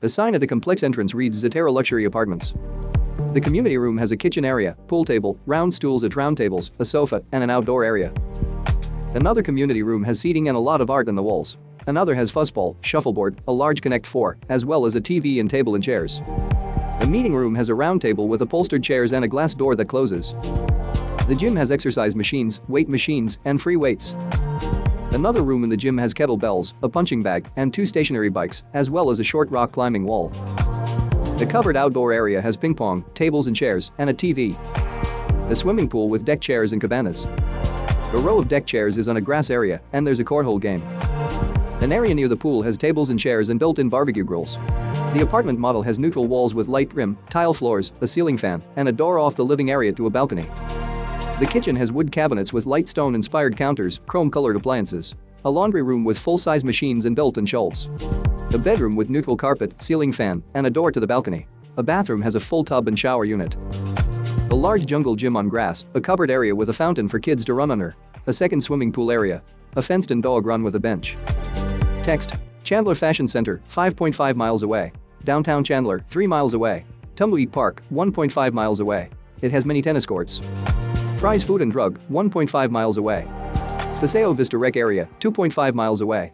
The sign at the complex entrance reads Zaterra Luxury Apartments. The community room has a kitchen area, pool table, round stools at round tables, a sofa, and an outdoor area. Another community room has seating and a lot of art on the walls. Another has fuzzball, shuffleboard, a large Connect 4, as well as a TV and table and chairs. The meeting room has a round table with upholstered chairs and a glass door that closes. The gym has exercise machines, weight machines, and free weights. Another room in the gym has kettlebells, a punching bag, and 2 stationary bikes, as well as a short rock climbing wall. The covered outdoor area has ping pong, tables and chairs, and a TV. A swimming pool with deck chairs and cabanas. A row of deck chairs is on a grass area, and there's a cornhole game. An area near the pool has tables and chairs and built-in barbecue grills. The apartment model has neutral walls with light trim, tile floors, a ceiling fan, and a door off the living area to a balcony. The kitchen has wood cabinets with light stone-inspired counters, chrome-colored appliances. A laundry room with full-size machines and built-in shelves. A bedroom with neutral carpet, ceiling fan, and a door to the balcony. A bathroom has a full tub and shower unit. A large jungle gym on grass, a covered area with a fountain for kids to run under. A second swimming pool area. A fenced-in dog run with a bench. Text: Chandler Fashion Center, 5.5 miles away. Downtown Chandler, 3 miles away. Tumbleweed Park, 1.5 miles away. It has many tennis courts. Fry's Food and Drug, 1.5 miles away. Paseo Vista Rec Area, 2.5 miles away.